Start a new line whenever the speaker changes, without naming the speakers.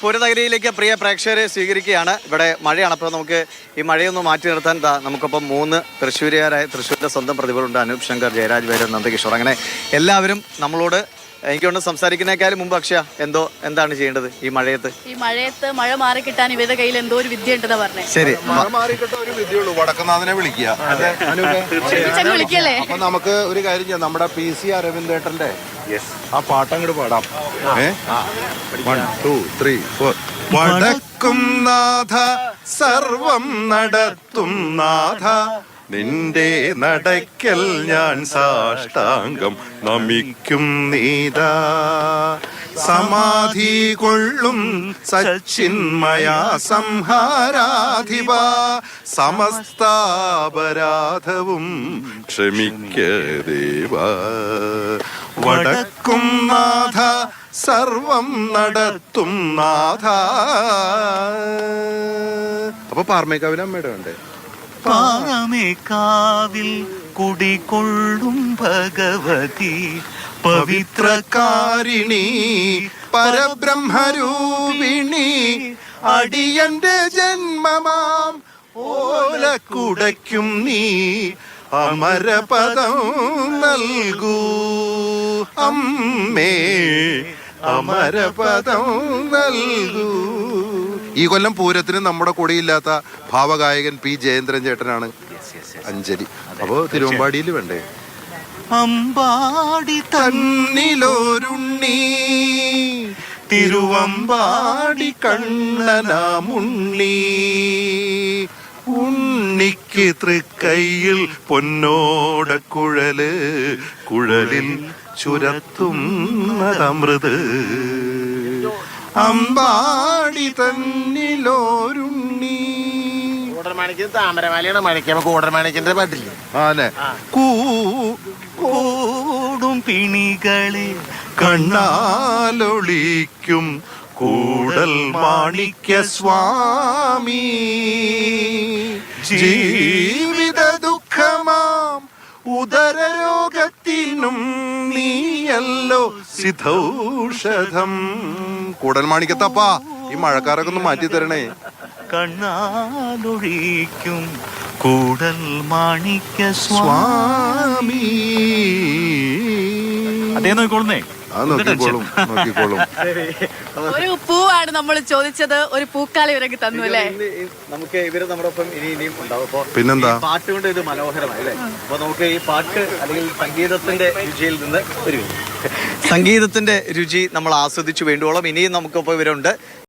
പൂരനഗരിയിലേക്ക് പ്രിയ പ്രേക്ഷകരെ സ്വീകരിക്കുകയാണ്. ഇവിടെ മഴയാണ്. അപ്പോൾ നമുക്ക് ഈ മഴയൊന്ന് മാറ്റി നിർത്താൻ നമുക്കിപ്പം 3 തൃശ്ശൂരിൻ്റെ സ്വന്തം പ്രതിഭകളുണ്ട്. അനൂപ് ശങ്കർ, ജയരാജ് വൈരൻ, നന്ദകിഷോർ. അങ്ങനെ എല്ലാവരും നമ്മളോട് എനിക്കൊണ്ട് സംസാരിക്കുന്നേക്കാളും മുമ്പ് അക്ഷയ എന്താണ് ചെയ്യേണ്ടത് ഈ മഴയത്ത്
മഴ മാറി കിട്ടാൻ ഇവരുടെ കയ്യിൽ എന്തോ ഒരു വിദ്യ ഉണ്ടെന്നാ പറഞ്ഞേ.
ശരി,
ഒരു വിദ്യയുള്ളൂ, വടക്കനാഥനെ വിളിക്കുക. അപ്പൊ നമുക്ക് ഒരു കാര്യം ചെയ്യാം, നമ്മുടെ PC അരവിന്ദേട്ടന്റെ ആ പാട്ടങ്ങോട്ട് പാടാം. 1 2 3 4 വടക്കും നാഥ സർവം നടത്തും നാഥ, നിന്റെ നടക്കൽ ഞാൻ സാഷ്ടാംഗം നമിക്കും നീതാ. സമാധി കൊള്ളും സച്ചിന്മയ സംഹാരാധിപ, സമസ്താപരാധവും ക്ഷമിക്ക ദേവ. വടക്കും നാഥ സർവം നടത്തും നാഥ. അപ്പൊ പാർമേക്കാവിലെ അമ്മയുടെ വേണ്ടേ?
പാറമേക്കാവിൽ കുടികൊള്ളും ഭഗവതി,
പവിത്രകാരിണി പരബ്രഹ്മരൂപിണി, അടിയന്റെ ജന്മമാം ഓലക്കുടയ്ക്കും നീ അമരപദം നൽകൂ അമ്മേ, അമരപദം നൽകൂ. ഈ കൊല്ലം പൂരത്തിന് നമ്മുടെ കൂടെയില്ലാത്ത ഭാവഗായകൻ P ജയേന്ദ്രൻ ചേട്ടനാണ് അഞ്ജലി. അപ്പോ തിരുവമ്പാടിയിൽ വേണ്ടേ?
അമ്പാടി
തന്നിലൊരുണ്ണി തിരുവമ്പാടി കണ്ണനാമുണ്ണി, ഉണ്ണിക്ക് തൃക്കൈയിൽ പൊന്നോട കുഴല്, കുഴലിൽ ചുരത്തുന്നതമൃത്. അമ്പാടി തന്നിലോരുണ്ണി.
താമരമാലയാണ് മഴയ്ക്ക് കൂടർമാണിക്കിന്റെ പാട്ടില്ലേ?
ആനെ
കൂടും പിണികളെ
കണ്ണാലൊളിക്കും കൂടൽ മാണിക്യ സ്വാമി, ജീവിത ദുഃഖമാം ഉദരരോഗത്തിനും നീയല്ലോ സിദ്ധൌഷധം. കൂടൽ മാണിക്കത്തപ്പാ, ഈ മഴക്കാരൊക്കെ ഒന്ന് മാറ്റി തരണേ.
കണ്ണാലൊഴിക്കും കൂടൽ മാണിക്യ
സ്വാമി.
അതേ നോക്കിക്കോളുന്നേ.
നോക്കിക്കോളും.
ഒരു പൂവാണ് നമ്മൾ ചോദിച്ചത്, ഒരു പൂക്കാലം ഇവരൊക്കെ തന്നു അല്ലേ?
നമുക്ക് ഇവര് നമ്മുടെ ഒപ്പം ഇനിയും ഉണ്ടാവും.
പിന്നെന്താ,
പാട്ട് കൊണ്ട് ഇത് മനോഹരമായി അല്ലേ? അപ്പൊ നമുക്ക് ഈ പാട്ട് അല്ലെങ്കിൽ സംഗീതത്തിന്റെ രുചിയിൽ നിന്ന് സംഗീതത്തിന്റെ രുചി നമ്മൾ ആസ്വദിച്ചു വേണ്ടുവോളം ഇനിയും നമുക്കൊപ്പം ഇവരുണ്ട്.